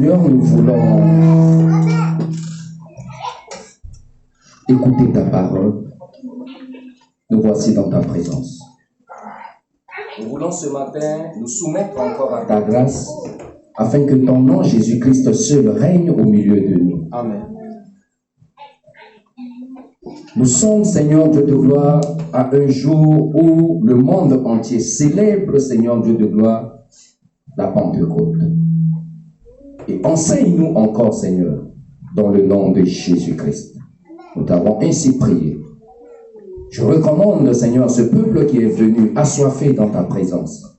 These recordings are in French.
Seigneur, nous voulons écouter ta parole. Nous voici dans ta présence. Nous voulons ce matin nous soumettre encore à ta grâce, afin que ton nom, Jésus-Christ seul, règne au milieu de nous. Amen. Nous sommes, Seigneur Dieu de gloire, à un jour où le monde entier célèbre, Seigneur Dieu de gloire, la Pentecôte. Et enseigne-nous encore, Seigneur, dans le nom de Jésus-Christ. Nous t'avons ainsi prié. Je recommande, Seigneur, ce peuple qui est venu assoiffé dans ta présence.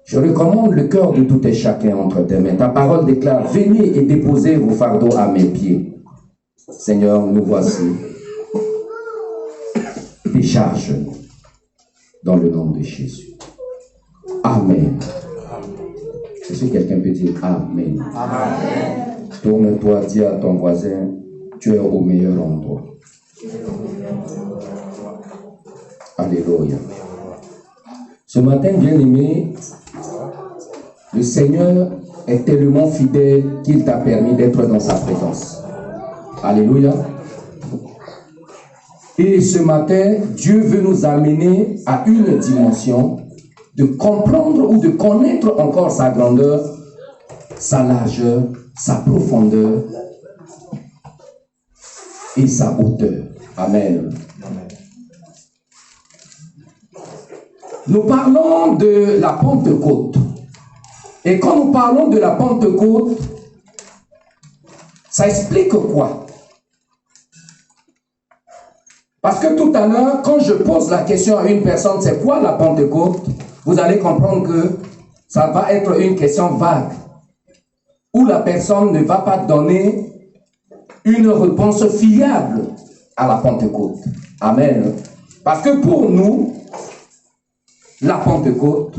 Je recommande le cœur de tout et chacun entre tes mains. Ta parole déclare, venez et déposez vos fardeaux à mes pieds. Seigneur, nous voici. Décharge-nous dans le nom de Jésus. Amen. Est-ce que quelqu'un peut dire Amen? Amen. Tourne-toi, dis à ton voisin, tu es au meilleur endroit. Alléluia. Ce matin, bien-aimé, le Seigneur est tellement fidèle qu'il t'a permis d'être dans sa présence. Alléluia. Et ce matin, Dieu veut nous amener à une dimension de comprendre ou de connaître encore sa grandeur, sa largeur, sa profondeur et sa hauteur. Amen. Nous parlons de la Pentecôte. Et quand nous parlons de la Pentecôte, ça explique quoi? Parce que tout à l'heure, quand je pose la question à une personne, c'est quoi la Pentecôte? Vous allez comprendre que ça va être une question vague, où la personne ne va pas donner une réponse fiable à la Pentecôte. Amen. Parce que pour nous, la Pentecôte,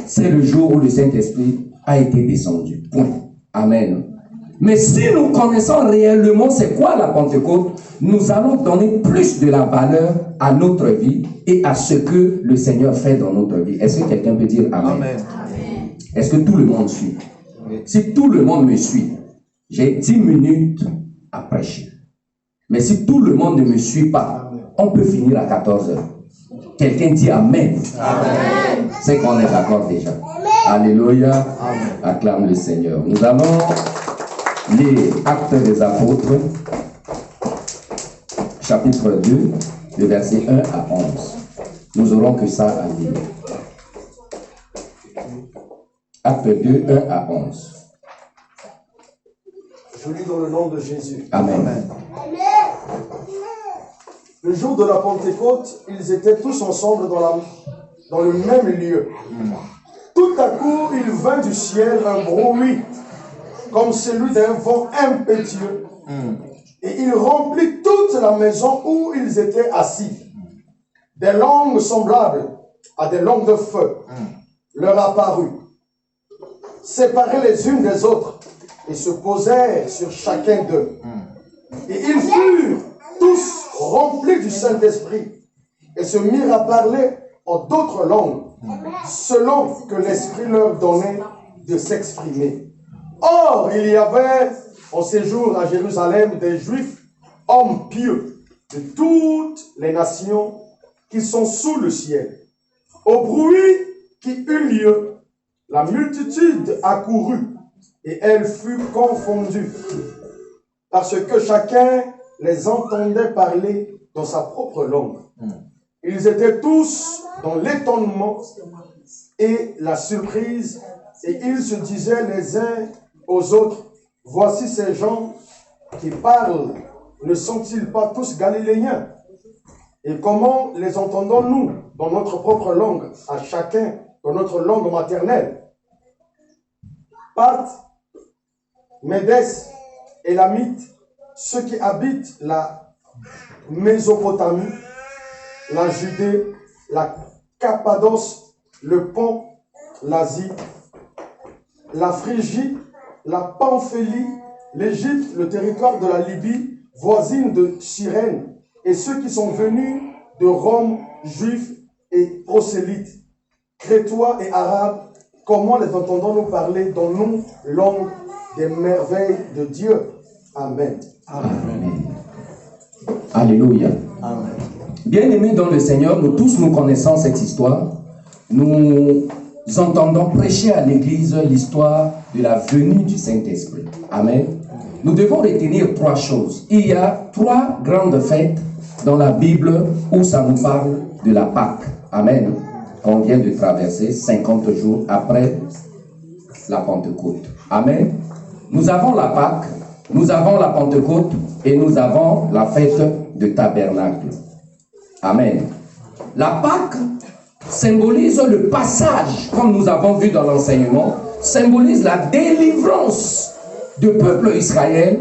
c'est le jour où le Saint-Esprit a été descendu. Point. Amen. Mais si nous connaissons réellement c'est quoi la Pentecôte, nous allons donner plus de la valeur à notre vie et à ce que le Seigneur fait dans notre vie. Est-ce que quelqu'un peut dire Amen? Amen. Est-ce que tout le monde suit? Si tout le monde me suit, j'ai 10 minutes à prêcher. Mais si tout le monde ne me suit pas, on peut finir à 14 heures. Quelqu'un dit Amen. Amen. C'est qu'on est d'accord déjà. Alléluia. Amen. Acclame le Seigneur. Nous allons lire Actes des Apôtres, chapitre 2, de verset 1 à 11. Nous n'aurons que ça à lire. Actes 2, 1 à 11. Je lis dans le nom de Jésus. Amen. Amen. Le jour de la Pentecôte, ils étaient tous ensemble dans le même lieu. Tout à coup, il vint du ciel un bruit, comme celui d'un vent impétueux. Et il remplit toute la maison où ils étaient assis. Des langues semblables à des langues de feu leur apparurent, séparées les unes des autres, et se posèrent sur chacun d'eux. Et ils furent tous remplis du Saint-Esprit, et se mirent à parler en d'autres langues, selon que l'Esprit leur donnait de s'exprimer. Or, il y avait en séjour à Jérusalem des Juifs, hommes pieux, de toutes les nations qui sont sous le ciel. Au bruit qui eut lieu, la multitude accourut, et elle fut confondue, parce que chacun les entendait parler dans sa propre langue. Ils étaient tous dans l'étonnement et la surprise, et ils se disaient les uns aux autres, voici ces gens qui parlent, ne sont-ils pas tous galiléens? Et comment les entendons-nous dans notre propre langue, à chacun dans notre langue maternelle? Parthes, Médès, Élamites, ceux qui habitent la Mésopotamie, la Judée, la Cappadoce, le Pont, l'Asie, la Phrygie, la Pamphylie, l'Égypte, le territoire de la Libye, voisine de Cyrène, et ceux qui sont venus de Rome, juifs et prosélytes, crétois et arabes, comment les entendons-nous parler dans nos langues des merveilles de Dieu. Amen. Amen. Alléluia. Amen. Bien-aimés dans le Seigneur, nous tous nous connaissons cette histoire. Nous entendons prêcher à l'Église l'histoire de la venue du Saint-Esprit. Amen. Nous devons retenir trois choses. Il y a trois grandes fêtes dans la Bible où ça nous parle de la Pâque. Amen. On vient de traverser 50 jours après la Pentecôte. Amen. Nous avons la Pâque, nous avons la Pentecôte et nous avons la fête de Tabernacle. Amen. La Pâque symbolise le passage, comme nous avons vu dans l'enseignement, symbolise la délivrance du peuple Israël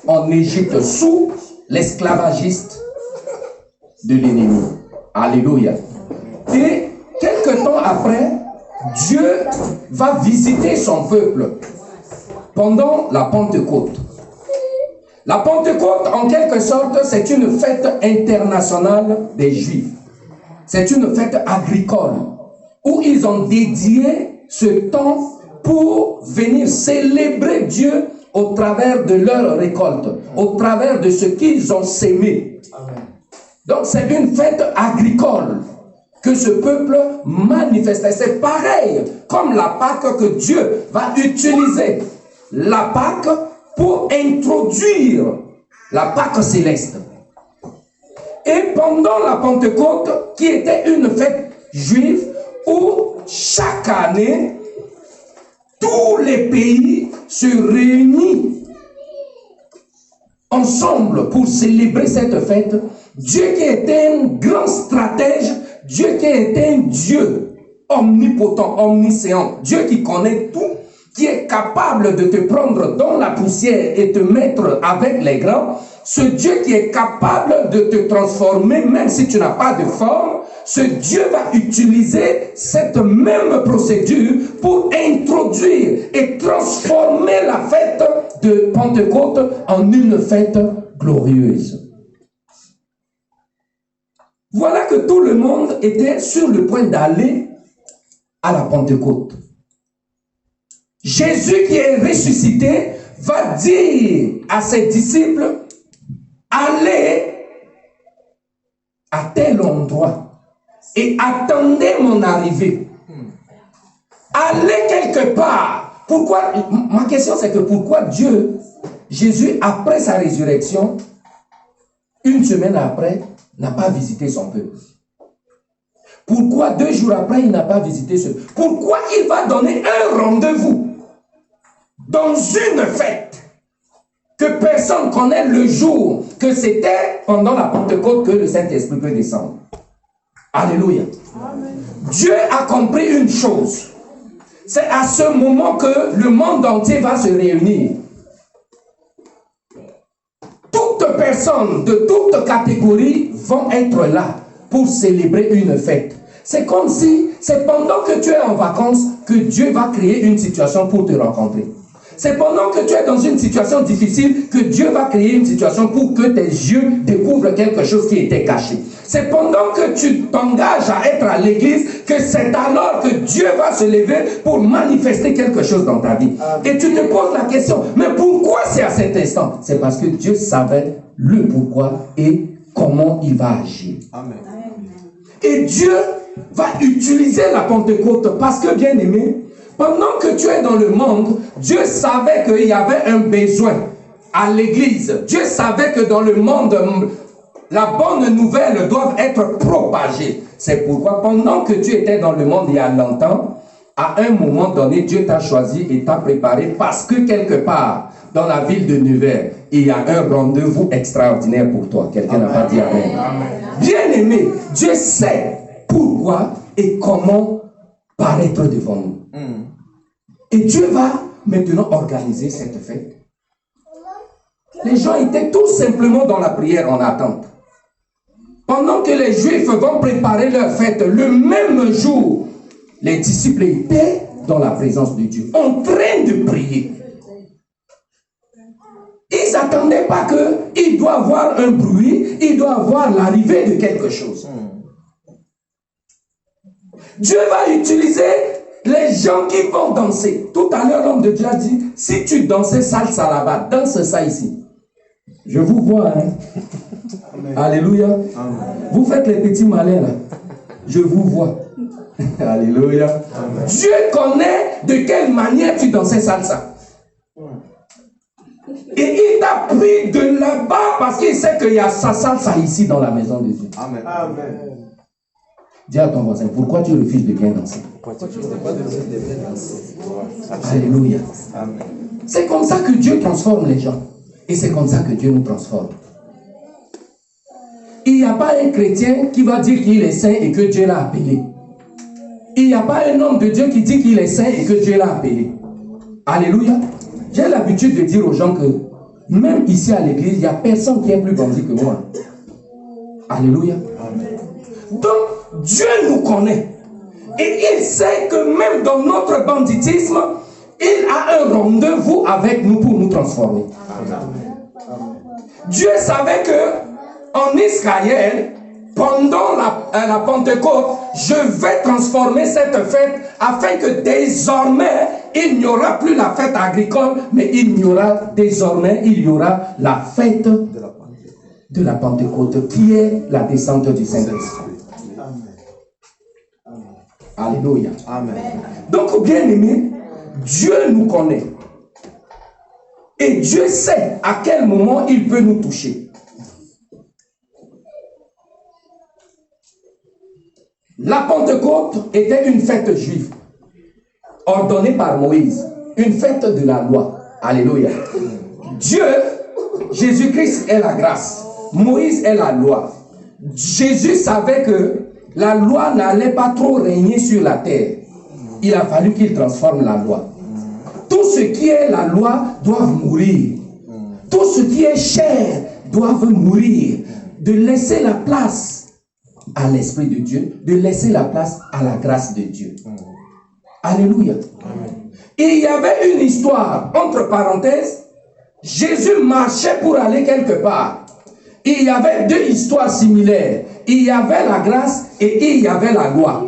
en Égypte sous l'esclavagiste de l'ennemi. Alléluia. Et quelque temps après, Dieu va visiter son peuple pendant la Pentecôte. La Pentecôte, en quelque sorte, c'est une fête internationale des Juifs. C'est une fête agricole où ils ont dédié ce temps pour venir célébrer Dieu au travers de leur récolte, au travers de ce qu'ils ont sémé. Donc c'est une fête agricole que ce peuple manifestait. C'est pareil comme la Pâque que Dieu va utiliser. La Pâque pour introduire la Pâque céleste. Et pendant la Pentecôte, qui était une fête juive, où chaque année, tous les pays se réunissent ensemble pour célébrer cette fête, Dieu qui était un grand stratège, Dieu qui était un Dieu omnipotent, omniscient, Dieu qui connaît tout, qui est capable de te prendre dans la poussière et te mettre avec les grands, ce Dieu qui est capable de te transformer même si tu n'as pas de forme, ce Dieu va utiliser cette même procédure pour introduire et transformer la fête de Pentecôte en une fête glorieuse. Voilà que tout le monde était sur le point d'aller à la Pentecôte. Jésus qui est ressuscité va dire à ses disciples, allez à tel endroit et attendez mon arrivée. Allez quelque part. Pourquoi? Ma question c'est que pourquoi Dieu, Jésus après sa résurrection, une semaine après, n'a pas visité son peuple? Pourquoi 2 jours après, il n'a pas visité ce peuple? Pourquoi il va donner un rendez-vous dans une fête que personne connaît le jour que c'était pendant la Pentecôte que le Saint-Esprit peut descendre? Alléluia. Amen. Dieu a compris une chose. C'est à ce moment que le monde entier va se réunir. Toutes personnes de toutes catégories vont être là pour célébrer une fête. C'est comme si c'est pendant que tu es en vacances que Dieu va créer une situation pour te rencontrer. C'est pendant que tu es dans une situation difficile que Dieu va créer une situation pour que tes yeux découvrent quelque chose qui était caché. C'est pendant que tu t'engages à être à l'église que c'est alors que Dieu va se lever pour manifester quelque chose dans ta vie. Et tu te poses la question, mais pourquoi c'est à cet instant? C'est parce que Dieu savait le pourquoi et comment il va agir. Amen. Et Dieu va utiliser la Pentecôte parce que, bien aimé, pendant que tu es dans le monde, Dieu savait qu'il y avait un besoin à l'église. Dieu savait que dans le monde, la bonne nouvelle doit être propagée. C'est pourquoi pendant que tu étais dans le monde il y a longtemps, à un moment donné, Dieu t'a choisi et t'a préparé parce que quelque part, dans la ville de Nevers, il y a un rendez-vous extraordinaire pour toi. Quelqu'un n'a pas dit amen. Bien aimé, Dieu sait pourquoi et comment paraître devant nous. Et Dieu va maintenant organiser cette fête. Les gens étaient tout simplement dans la prière en attente. Pendant que les Juifs vont préparer leur fête, le même jour, les disciples étaient dans la présence de Dieu, en train de prier. Ils n'attendaient pas qu'il doit avoir un bruit, il doit avoir l'arrivée de quelque chose. Dieu va utiliser Les gens qui vont danser. Tout à l'heure, l'homme de Dieu a dit, si tu dansais salsa là-bas, danse ça ici. Je vous vois, hein. Amen. Alléluia. Amen. Vous faites les petits malins là. Je vous vois. Alléluia. Amen. Dieu connaît de quelle manière tu dansais salsa. Et il t'a pris de là-bas parce qu'il sait qu'il y a sa salsa ici dans la maison de Dieu. Amen. Amen. Dis à ton voisin, pourquoi tu refuses de bien danser? Alléluia. Amen. C'est comme ça que Dieu transforme les gens. Et c'est comme ça que Dieu nous transforme. Il n'y a pas un chrétien qui va dire qu'il est saint et que Dieu l'a appelé. Il n'y a pas un homme de Dieu qui dit qu'il est saint et que Dieu l'a appelé. Alléluia. J'ai l'habitude de dire aux gens que même ici à l'église, il n'y a personne qui est plus bandit que moi. Alléluia. Amen. Donc, Dieu nous connaît. Et il sait que même dans notre banditisme, il a un rendez-vous avec nous pour nous transformer. Amen. Dieu savait que en Israël, pendant la Pentecôte, je vais transformer cette fête afin que désormais, il n'y aura plus la fête agricole, mais il y aura la fête de la Pentecôte, qui est la descente du Saint-Esprit. Alléluia. Amen. Donc, bien aimé, Dieu nous connaît. Et Dieu sait à quel moment il peut nous toucher. La Pentecôte était une fête juive, ordonnée par Moïse, une fête de la loi. Alléluia. Dieu, Jésus-Christ est la grâce. Moïse est la loi. Jésus savait que la loi n'allait pas trop régner sur la terre. Il a fallu qu'il transforme la loi. Tout ce qui est la loi doit mourir. Tout ce qui est chair doit mourir. De laisser la place à l'Esprit de Dieu, de laisser la place à la grâce de Dieu. Alléluia. Et il y avait une histoire, entre parenthèses, Jésus marchait pour aller quelque part. Il y avait deux histoires similaires. Il y avait la grâce et il y avait la loi.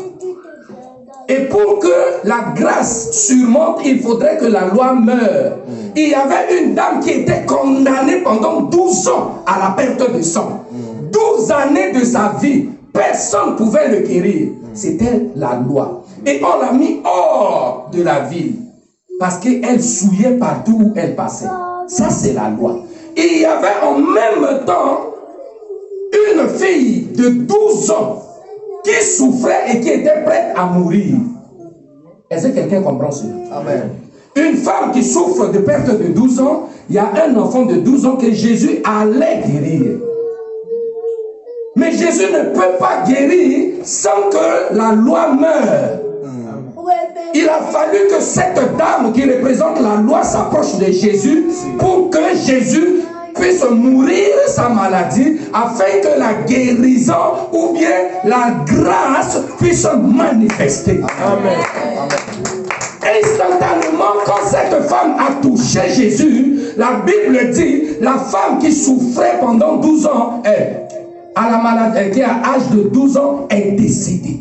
Et pour que la grâce surmonte, il faudrait que la loi meure. Il y avait une dame qui était condamnée pendant 12 ans à la perte de sang. 12 années de sa vie. Personne ne pouvait le guérir. C'était la loi. Et on l'a mis hors de la ville. Parce qu'elle souillait partout où elle passait. Ça, c'est la loi. Et il y avait en même temps une fille de 12 ans qui souffrait et qui était prête à mourir. Est-ce que quelqu'un comprend cela? Amen. Une femme qui souffre de perte de 12 ans, il y a un enfant de 12 ans que Jésus allait guérir. Mais Jésus ne peut pas guérir sans que la loi meure. Il a fallu que cette dame qui représente la loi s'approche de Jésus pour que Jésus puisse mourir sa maladie afin que la guérison ou bien la grâce puisse manifester. Amen. Instantanément, quand cette femme a touché Jésus, la Bible dit, la femme qui souffrait pendant 12 ans, à la maladie, qui à l'âge de 12 ans, est décédée.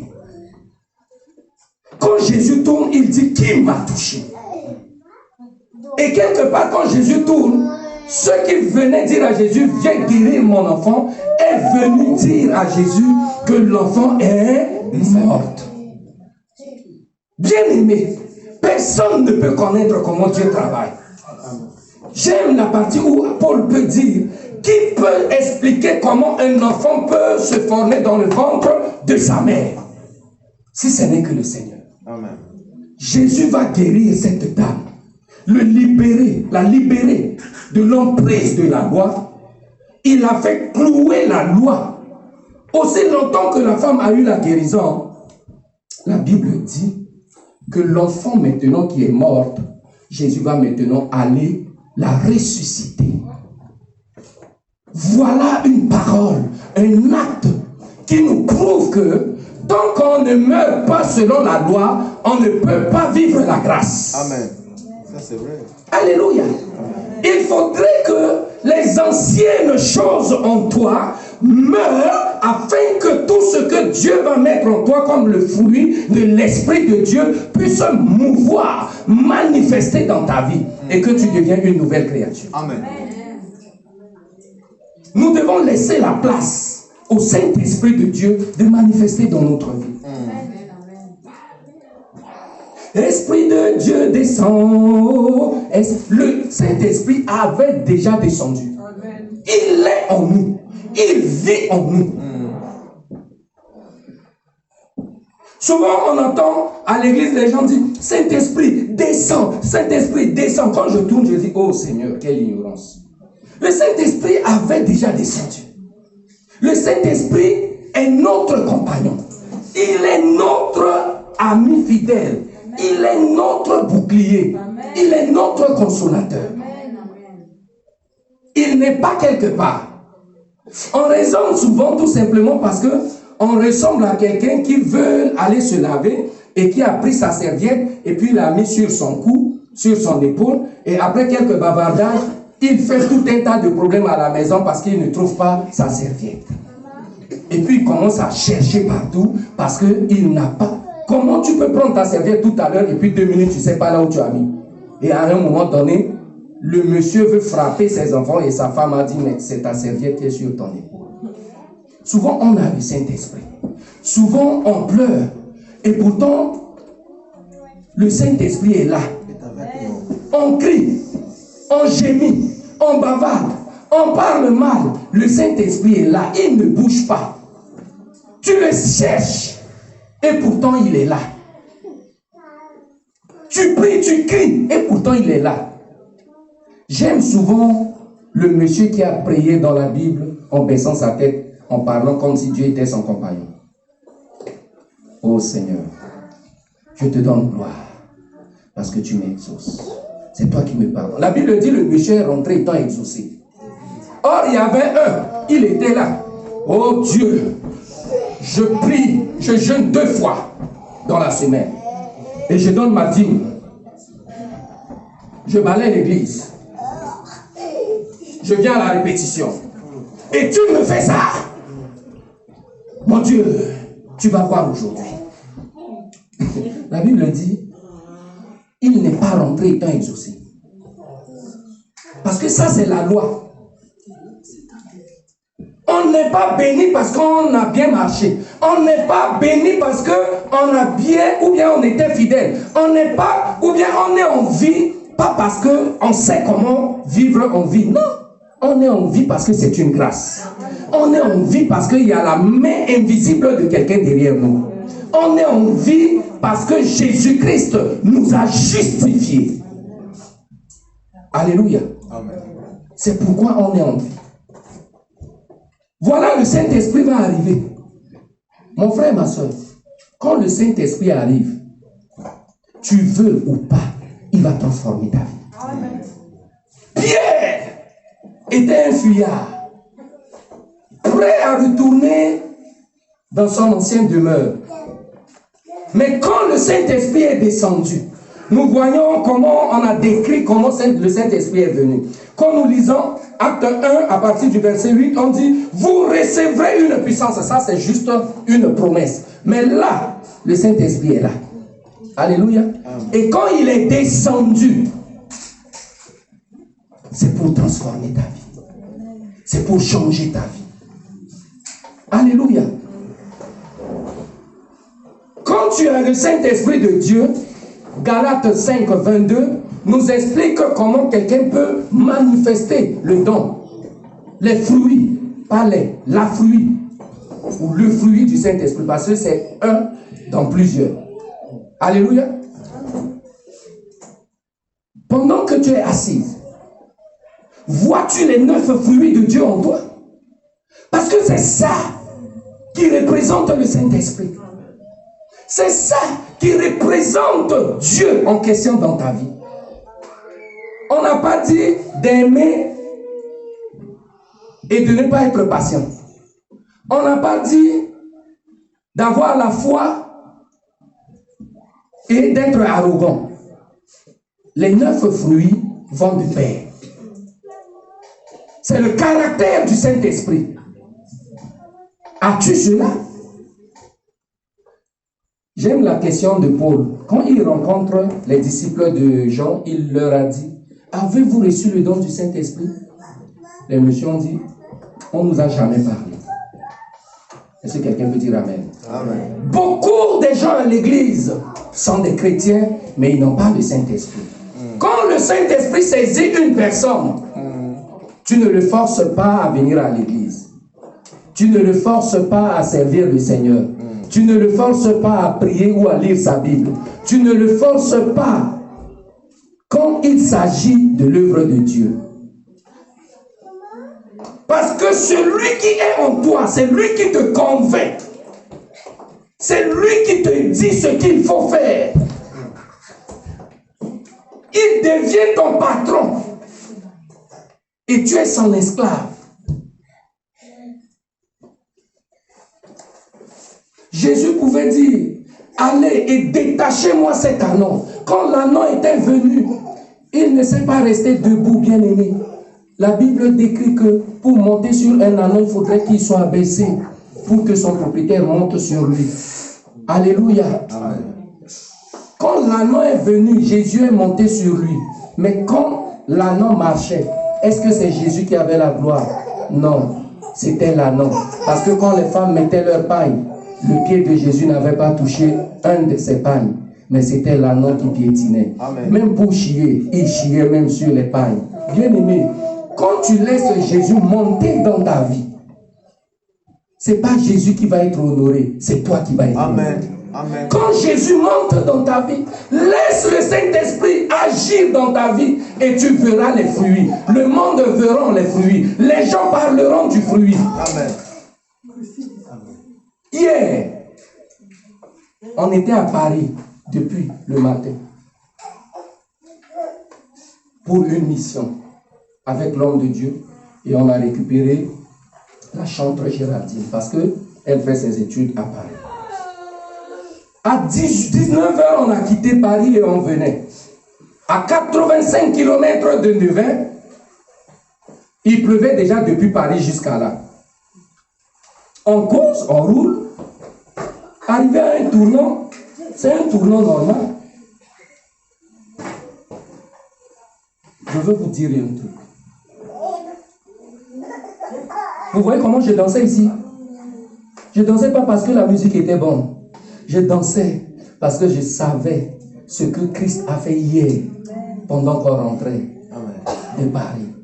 Quand Jésus tourne, il dit, qui m'a touché? Et quelque part, quand Jésus tourne, ceux qui venaient dire à Jésus, viens guérir mon enfant, est venu dire à Jésus que l'enfant est mort. Bien aimé, personne ne peut connaître comment Dieu travaille. J'aime la partie où Paul peut dire, qui peut expliquer comment un enfant peut se former dans le ventre de sa mère, si ce n'est que le Seigneur. Amen. Jésus va guérir cette dame, la libérer de l'emprise de la loi. Il a fait clouer la loi. Aussi longtemps que la femme a eu la guérison, la Bible dit que l'enfant maintenant qui est morte, Jésus va maintenant aller la ressusciter. Voilà une parole, un acte qui nous prouve que tant qu'on ne meurt pas selon la loi, on ne peut pas vivre la grâce. Amen. Ça c'est vrai. Alléluia. Il faudrait que les anciennes choses en toi meurent afin que tout ce que Dieu va mettre en toi comme le fruit de l'Esprit de Dieu puisse se mouvoir, manifester dans ta vie et que tu deviennes une nouvelle créature. Amen. Nous devons laisser la place au Saint-Esprit de Dieu de manifester dans notre vie. Esprit de Dieu descend. Le Saint-Esprit avait déjà descendu. Il est en nous. Il vit en nous. Souvent, on entend à l'église, les gens disent, Saint-Esprit, descend. Saint-Esprit, descend. Quand je tourne, je dis, oh Seigneur, quelle ignorance. Le Saint-Esprit avait déjà descendu. Le Saint-Esprit est notre compagnon. Il est notre ami fidèle. Il est notre bouclier. Il est notre consolateur. Il n'est pas quelque part. On raisonne souvent tout simplement parce que on ressemble à quelqu'un qui veut aller se laver et qui a pris sa serviette et puis l'a mis sur son cou, sur son épaule, et après quelques bavardages, il fait tout un tas de problèmes à la maison parce qu'il ne trouve pas sa serviette. Et puis il commence à chercher partout parce qu'il n'a pas. Comment tu peux prendre ta serviette tout à l'heure et puis 2 minutes, tu ne sais pas là où tu as mis. Et à un moment donné, le monsieur veut frapper ses enfants et sa femme a dit, mais c'est ta serviette qui est sur ton épaule. Souvent, on a le Saint-Esprit. Souvent, on pleure. Et pourtant, le Saint-Esprit est là. On crie, on gémit, on bavarde, on parle mal. Le Saint-Esprit est là. Il ne bouge pas. Tu le cherches. Et pourtant, il est là. Tu pries, tu cries. Et pourtant, il est là. J'aime souvent le monsieur qui a prié dans la Bible en baissant sa tête, en parlant comme si Dieu était son compagnon. Oh Seigneur, je te donne gloire parce que tu m'exauces. C'est toi qui me parles. La Bible dit le monsieur est rentré étant exaucé. Or, il y avait il était là. Oh Dieu, je prie, je jeûne 2 fois dans la semaine et je donne ma dîme. Je balaye l'église. Je viens à la répétition. Et tu me fais ça. Mon Dieu, tu vas voir aujourd'hui. La Bible dit, il n'est pas rentré étant exaucé. Parce que ça, c'est la loi. On n'est pas béni parce qu'on a bien marché. On n'est pas béni parce qu'on a bien, ou bien on était fidèle. On n'est pas, ou bien on est en vie, pas parce qu'on sait comment vivre en vie. Non. On est en vie parce que c'est une grâce. On est en vie parce qu'il y a la main invisible de quelqu'un derrière nous. On est en vie parce que Jésus-Christ nous a justifiés. Alléluia. C'est pourquoi on est en vie. Voilà, le Saint-Esprit va arriver. Mon frère, ma soeur, quand le Saint-Esprit arrive, tu veux ou pas, il va transformer ta vie. Pierre était un fuyard, prêt à retourner dans son ancienne demeure. Mais quand le Saint-Esprit est descendu, nous voyons comment on a décrit comment le Saint-Esprit est venu. Quand nous lisons Acte 1, à partir du verset 8, on dit, vous recevrez une puissance. Ça, c'est juste une promesse. Mais là, le Saint-Esprit est là. Alléluia. Et quand il est descendu, c'est pour transformer ta vie. C'est pour changer ta vie. Alléluia. Quand tu as le Saint-Esprit de Dieu, Galates 5, 22, nous explique comment quelqu'un peut manifester le don. Les fruits, pas la fruit, ou le fruit du Saint-Esprit, parce que c'est un dans plusieurs. Alléluia. Pendant que tu es assise, vois-tu les 9 fruits de Dieu en toi? Parce que c'est ça qui représente le Saint-Esprit. C'est ça qui représente Dieu en question dans ta vie. On n'a pas dit d'aimer et de ne pas être patient. On n'a pas dit d'avoir la foi et d'être arrogant. Les 9 fruits vont de pair. C'est le caractère du Saint-Esprit. As-tu cela? J'aime la question de Paul. Quand il rencontre les disciples de Jean, il leur a dit, avez-vous reçu le don du Saint-Esprit? Les messieurs ont dit, on ne nous a jamais parlé. Est-ce que quelqu'un peut dire Amen? Amen. Beaucoup de gens à l'église sont des chrétiens, mais ils n'ont pas le Saint-Esprit. Quand le Saint-Esprit saisit une personne, tu ne le forces pas à venir à l'église. Tu ne le forces pas à servir le Seigneur. Tu ne le forces pas à prier ou à lire sa Bible. Tu ne le forces pas quand il s'agit de l'œuvre de Dieu. Parce que celui qui est en toi, c'est lui qui te convainc. C'est lui qui te dit ce qu'il faut faire. Il devient ton patron. Et tu es son esclave. Jésus pouvait dire, allez et détachez-moi cet anon. Quand l'anon était venu, il ne s'est pas resté debout, bien aimé. La Bible décrit que pour monter sur un anon, il faudrait qu'il soit baissé pour que son propriétaire monte sur lui. Alléluia. Amen. Quand l'anon est venu, Jésus est monté sur lui. Mais quand l'anon marchait, est-ce que c'est Jésus qui avait la gloire? Non, c'était l'anon. Parce que quand les femmes mettaient leur paille, le pied de Jésus n'avait pas touché un de ses pailles, mais c'était l'anon qui piétinait. Amen. Même pour chier, il chiait même sur les pailles. Bien aimé, quand tu laisses Jésus monter dans ta vie, ce n'est pas Jésus qui va être honoré, c'est toi qui vas être honoré. Amen. Amen. Quand Jésus monte dans ta vie, laisse le Saint-Esprit agir dans ta vie et tu verras les fruits. Le monde verra les fruits. Les gens parleront du fruit. Amen. Hier, on était à Paris depuis le matin pour une mission avec l'homme de Dieu et on a récupéré la chantre Géraldine parce qu'elle fait ses études à Paris. À 19h, on a quitté Paris et on venait. À 85 km de Nevers, il pleuvait déjà depuis Paris jusqu'à là. On cause, on roule. Arrivé à un tournant, c'est un tournant normal. Je veux vous dire un truc. Vous voyez comment je dansais ici? Je dansais pas parce que la musique était bonne. Je dansais parce que je savais ce que Christ a fait hier pendant qu'on rentrait de Paris.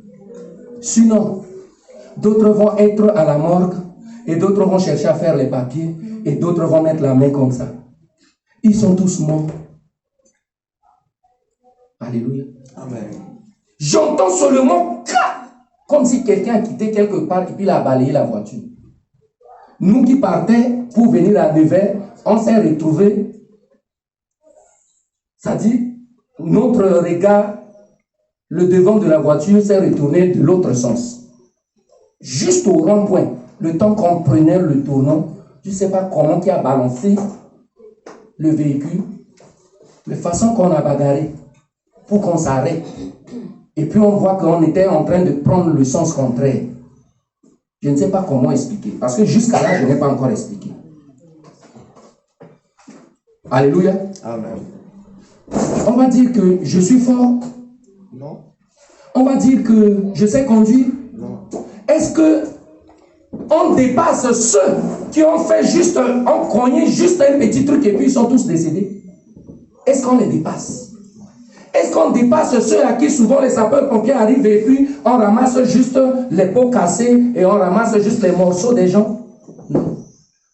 Sinon, d'autres vont être à la morgue et d'autres vont chercher à faire les papiers et d'autres vont mettre la main comme ça. Ils sont tous morts. Alléluia. Amen. J'entends seulement comme si quelqu'un a quitté quelque part et puis il a balayé la voiture. Nous qui partions pour venir à Nevers, on s'est retrouvés, ça dit, notre regard, le devant de la voiture s'est retourné de l'autre sens. Juste au rond-point, le temps qu'on prenait le tournant, je ne sais pas comment qui a balancé le véhicule, de façon qu'on a bagarré pour qu'on s'arrête. Et puis on voit qu'on était en train de prendre le sens contraire. Je ne sais pas comment expliquer, parce que jusqu'à là, je n'ai pas encore expliqué. Alléluia. Amen. On va dire que je suis fort. Non. On va dire que je sais conduire. Non. Est-ce que on dépasse ceux qui ont fait juste, ont cogné juste un petit truc et puis ils sont tous décédés? Est-ce qu'on les dépasse? Est-ce qu'on dépasse ceux à qui souvent les sapeurs-pompiers arrivent et puis on ramasse juste les pots cassés et on ramasse juste les morceaux des gens? Non.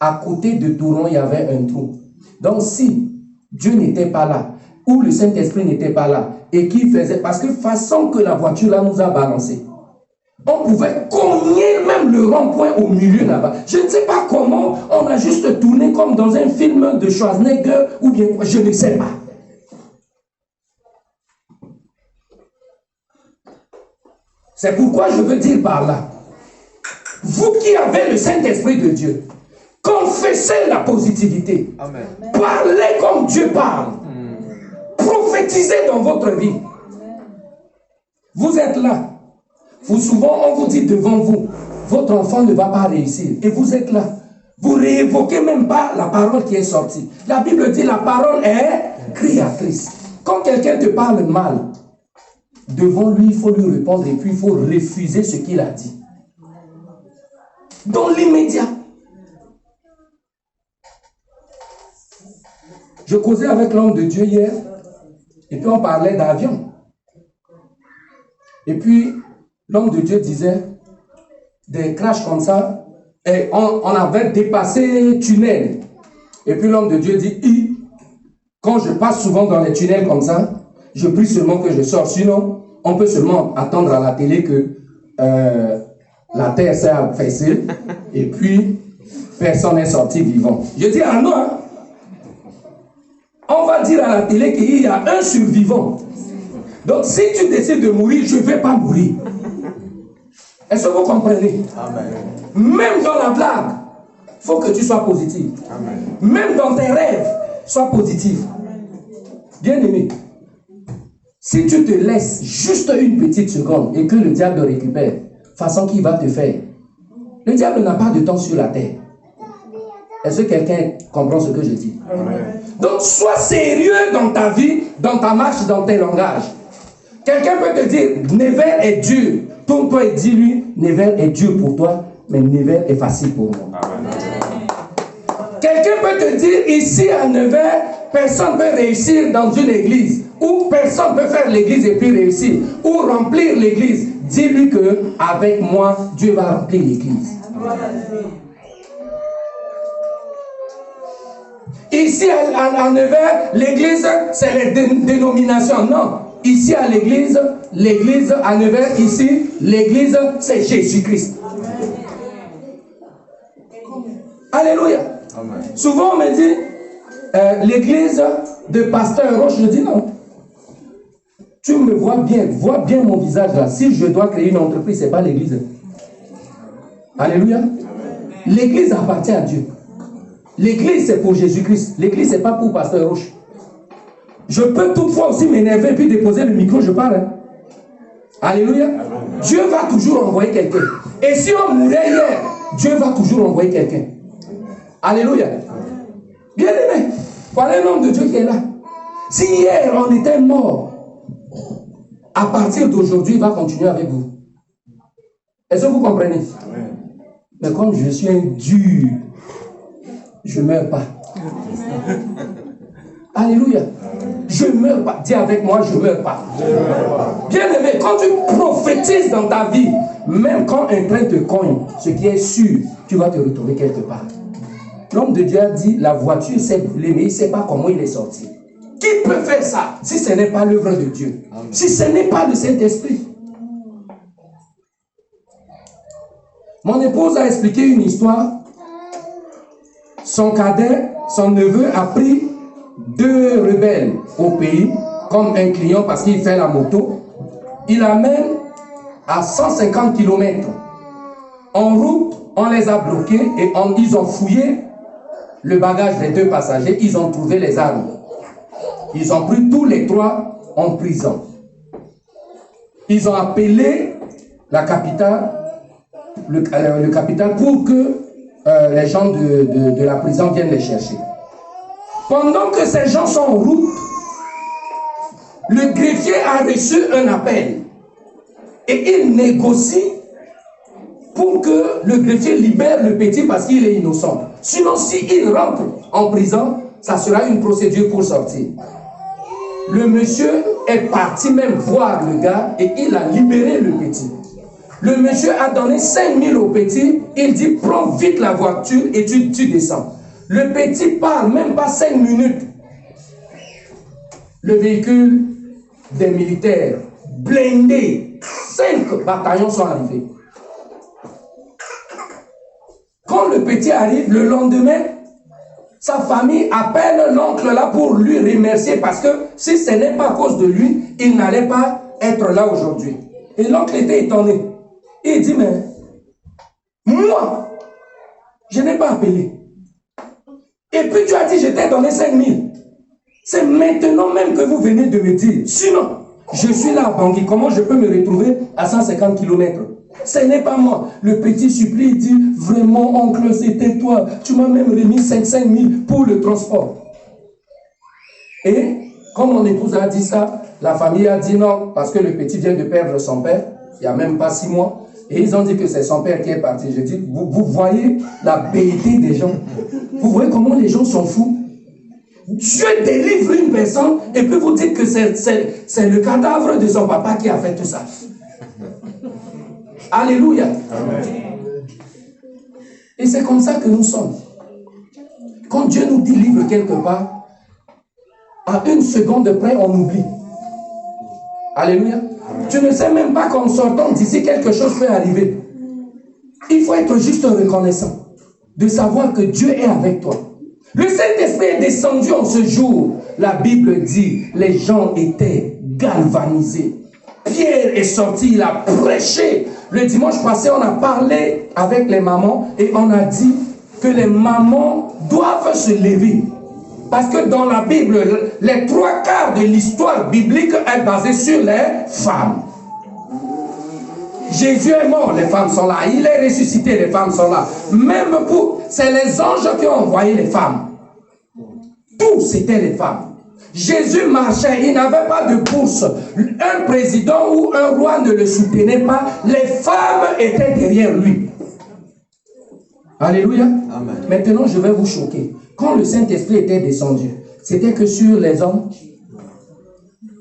À côté de Touron, il y avait un trou. Donc si Dieu n'était pas là, ou le Saint-Esprit n'était pas là, et qui faisait, parce que façon que la voiture là nous a balancé, on pouvait cogner même le rond-point au milieu là-bas. Je ne sais pas comment, on a juste tourné comme dans un film de Schwarzenegger, ou bien, je ne sais pas. C'est pourquoi je veux dire par là, vous qui avez le Saint-Esprit de Dieu, confessez la positivité. Amen. Parlez comme Dieu parle. Prophétisez dans votre vie. Vous êtes là. Vous souvent, on vous dit devant vous, votre enfant ne va pas réussir. Et vous êtes là. Vous réévoquez même pas la parole qui est sortie. La Bible dit la parole est créatrice. Quand quelqu'un te parle mal, devant lui, il faut lui répondre et puis il faut refuser ce qu'il a dit. Dans l'immédiat. Je causais avec l'homme de Dieu hier et puis on parlait d'avion. Et puis l'homme de Dieu disait des crashs comme ça et on avait dépassé tunnel. Et puis l'homme de Dieu dit, quand je passe souvent dans les tunnels comme ça, je prie seulement que je sors. Sinon, on peut seulement attendre à la télé que la terre s'est affaissée et puis personne n'est sorti vivant. Je dis, ah non, hein? On va dire à la télé qu'il y a un survivant. Donc si tu décides de mourir, je ne vais pas mourir. Est-ce que vous comprenez? Amen. Même dans la blague, il faut que tu sois positif. Amen. Même dans tes rêves, sois positif. Bien-aimé, si tu te laisses juste une petite seconde et que le diable récupère, façon qu'il va te faire. Le diable n'a pas de temps sur la terre. Est-ce que quelqu'un comprend ce que je dis? Amen. Donc, sois sérieux dans ta vie, dans ta marche, dans tes langages. Quelqu'un peut te dire, Nevers est dur. Tourne-toi et dis-lui, Nevers est dur pour toi, mais Nevers est facile pour moi. Amen. Quelqu'un peut te dire, ici à Nevers, personne ne peut réussir dans une église. Ou personne ne peut faire l'église et puis réussir. Ou remplir l'église. Dis-lui que avec moi, Dieu va remplir l'église. Ici à Nevers, l'église, c'est les dénominations. Non. Ici à l'église à Nevers, ici, l'église, c'est Jésus-Christ. Alléluia. Amen. Souvent on me dit, l'église de Pasteur Roche, je dis non. Tu me vois bien mon visage là. Si je dois créer une entreprise, ce n'est pas l'église. Alléluia. L'église appartient à Dieu. L'église, c'est pour Jésus-Christ. L'église, ce n'est pas pour Pasteur Roche. Je peux toutefois aussi m'énerver puis déposer le micro, je parle. Hein. Alléluia. Amen. Dieu va toujours envoyer quelqu'un. Et si on mourait hier, Dieu va toujours envoyer quelqu'un. Alléluia. Bien aimé, voilà un homme de Dieu qui est là. Si hier on était mort, à partir d'aujourd'hui, il va continuer avec vous. Est-ce que vous comprenez? Amen. Mais comme je suis un dur, je ne meurs pas. Alléluia. Je ne meurs pas. Dis avec moi, je ne meurs pas. Bien aimé, quand tu prophétises dans ta vie, même quand un train te cogne, ce qui est sûr, tu vas te retrouver quelque part. L'homme de Dieu a dit, la voiture s'est brûlée, mais il ne sait pas comment il est sorti. Qui peut faire ça si ce n'est pas l'œuvre de Dieu? Si ce n'est pas le Saint-Esprit? Mon épouse a expliqué une histoire. Son cadet, son neveu a pris 2 rebelles au pays comme un client parce qu'il fait la moto. Il l'amène à 150 km. En route, on les a bloqués et ils ont fouillé le bagage des 2 passagers. Ils ont trouvé les armes. Ils ont pris tous les 3 en prison. Ils ont appelé la capitale, le capital pour que les gens de la prison viennent les chercher. Pendant que ces gens sont en route, le greffier a reçu un appel et il négocie pour que le greffier libère le petit parce qu'il est innocent. Sinon, s'il rentre en prison, ça sera une procédure pour sortir. Le monsieur est parti même voir le gars et il a libéré le petit. Le monsieur a donné 5 000 au petit. Il dit, prends vite la voiture et tu descends. Le petit part, même pas 5 minutes. Le véhicule des militaires, blindé, 5 bataillons sont arrivés. Quand le petit arrive, le lendemain, sa famille appelle l'oncle là pour lui remercier parce que si ce n'est pas à cause de lui, il n'allait pas être là aujourd'hui. Et l'oncle était étonné. Il dit, mais moi, je n'ai pas appelé. Et puis tu as dit, je t'ai donné 5 000. C'est maintenant même que vous venez de me dire. Sinon, je suis là à Bangui. Comment je peux me retrouver à 150 km? Ce n'est pas moi. Le petit supplie, dit, vraiment, oncle, c'était toi. Tu m'as même remis 5 000 pour le transport. Et, comme mon épouse a dit ça, la famille a dit non, parce que le petit vient de perdre son père, il n'y a même pas 6 mois. Et ils ont dit que c'est son père qui est parti. Je dis, vous voyez la bêtise des gens. Vous voyez comment les gens sont fous. Dieu délivre une personne et puis vous dites que c'est le cadavre de son papa qui a fait tout ça. Alléluia. Amen. Et c'est comme ça que nous sommes. Quand Dieu nous délivre quelque part, à une seconde près, on oublie. Alléluia. Amen. Tu ne sais même pas qu'en sortant d'ici, quelque chose peut arriver. Il faut être juste reconnaissant de savoir que Dieu est avec toi. Le Saint-Esprit est descendu en ce jour. La Bible dit, les gens étaient galvanisés. Pierre est sorti, il a prêché. Le dimanche passé, on a parlé avec les mamans et on a dit que les mamans doivent se lever. Parce que dans la Bible, les 3/4 de l'histoire biblique est basée sur les femmes. Jésus est mort, les femmes sont là. Il est ressuscité, les femmes sont là. Même pour, c'est les anges qui ont envoyé les femmes. Tous, c'était les femmes. Jésus marchait, il n'avait pas de bourse. Un président ou un roi ne le soutenait pas. Les femmes étaient derrière lui. Alléluia. Amen. Maintenant, je vais vous choquer. Quand le Saint-Esprit était descendu, c'était que sur les hommes.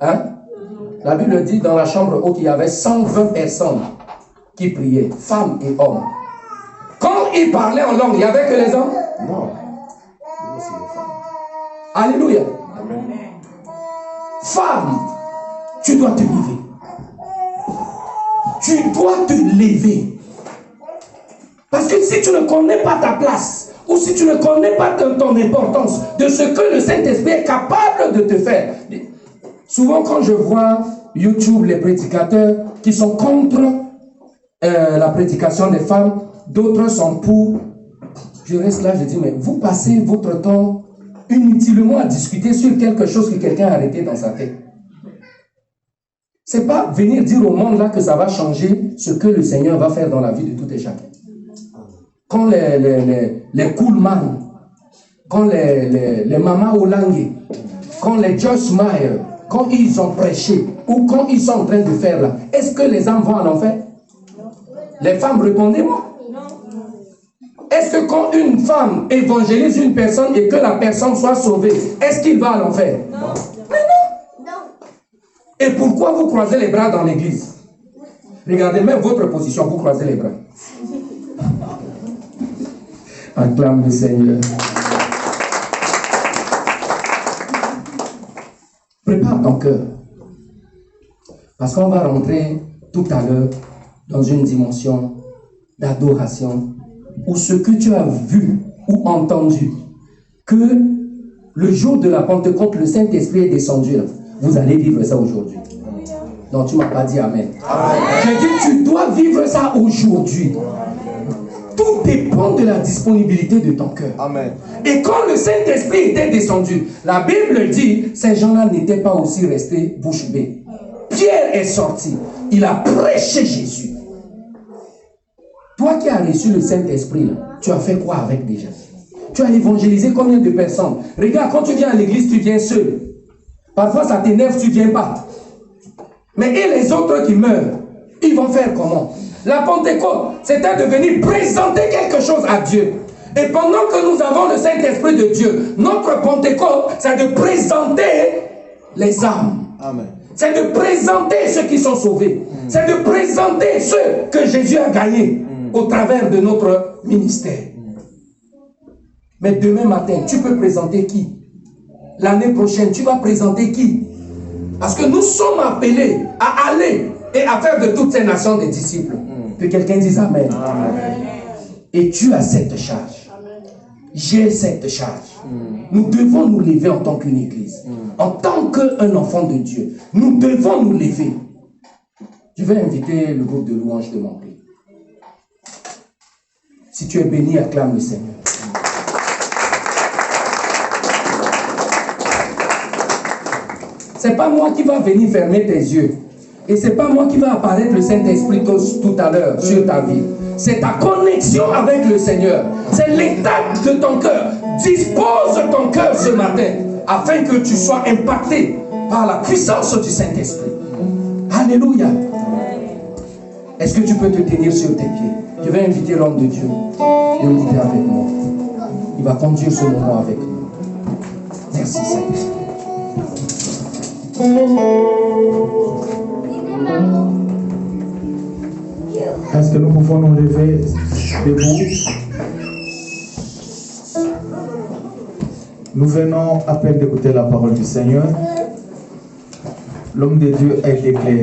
Hein? La Bible dit dans la chambre haute, il y avait 120 personnes qui priaient, femmes et hommes. Quand ils parlaient en langue, il n'y avait que les hommes? Non. C'est les femmes. Alléluia. Amen. Femme, tu dois te lever. Tu dois te lever. Parce que si tu ne connais pas ta place, ou si tu ne connais pas ton importance de ce que le Saint-Esprit est capable de te faire. Souvent quand je vois YouTube, les prédicateurs qui sont contre la prédication des femmes, d'autres sont pour. Je reste là, je dis, mais vous passez votre temps inutilement à discuter sur quelque chose que quelqu'un a arrêté dans sa tête. C'est pas venir dire au monde là que ça va changer ce que le Seigneur va faire dans la vie de tout et chacun. Quand les Coolman, quand les Mama Olangue, quand les Joyce Meyer, quand ils ont prêché, ou quand ils sont en train de faire là, est-ce que les hommes vont en enfer? Les femmes, répondez-moi. Est-ce que quand une femme évangélise une personne et que la personne soit sauvée, est-ce qu'il va à l'enfer? Non. Mais non. Et pourquoi vous croisez les bras dans l'église? Regardez même votre position, vous croisez les bras. Acclame le Seigneur. Prépare ton cœur. Parce qu'on va rentrer tout à l'heure dans une dimension d'adoration où ce que tu as vu ou entendu, que le jour de la Pentecôte, le Saint-Esprit est descendu là. Vous allez vivre ça aujourd'hui. Non, tu ne m'as pas dit Amen. J'ai dit, tu dois vivre ça aujourd'hui. Tout dépend de la disponibilité de ton cœur. Amen. Et quand le Saint-Esprit était descendu, la Bible dit, ces gens-là n'étaient pas aussi restés bouche bée. Pierre est sorti. Il a prêché Jésus. Toi qui as reçu le Saint-Esprit, tu as fait quoi avec déjà? Tu as évangélisé combien de personnes? Regarde, quand tu viens à l'église, tu viens seul. Parfois, ça t'énerve, tu ne viens pas. Mais et les autres qui meurent, ils vont faire comment? La Pentecôte, c'était de venir présenter quelque chose à Dieu. Et pendant que nous avons le Saint-Esprit de Dieu, notre Pentecôte, c'est de présenter les âmes. Amen. C'est de présenter ceux qui sont sauvés. C'est de présenter ceux que Jésus a gagnés au travers de notre ministère. Mais demain matin, tu peux présenter qui? L'année prochaine, tu vas présenter qui? Parce que nous sommes appelés à aller et à faire de toutes ces nations des disciples. Que quelqu'un dise Amen. Amen. Et tu as cette charge. J'ai cette charge. Nous devons nous lever en tant qu'une église. En tant qu'un enfant de Dieu. Nous devons nous lever. Je vais inviter le groupe de louanges de monter. Si tu es béni, acclame le Seigneur. C'est pas moi qui va venir fermer tes yeux. Et ce n'est pas moi qui va apparaître le Saint-Esprit tout à l'heure sur ta vie. C'est ta connexion avec le Seigneur. C'est l'état de ton cœur. Dispose ton cœur ce matin afin que tu sois impacté par la puissance du Saint-Esprit. Alléluia. Est-ce que tu peux te tenir sur tes pieds? Je vais inviter l'homme de Dieu de monter avec moi. Il va conduire ce moment avec nous. Merci Saint-Esprit. Est-ce que nous pouvons nous lever debout? Nous venons à peine d'écouter la parole du Seigneur. L'homme de Dieu a été clair.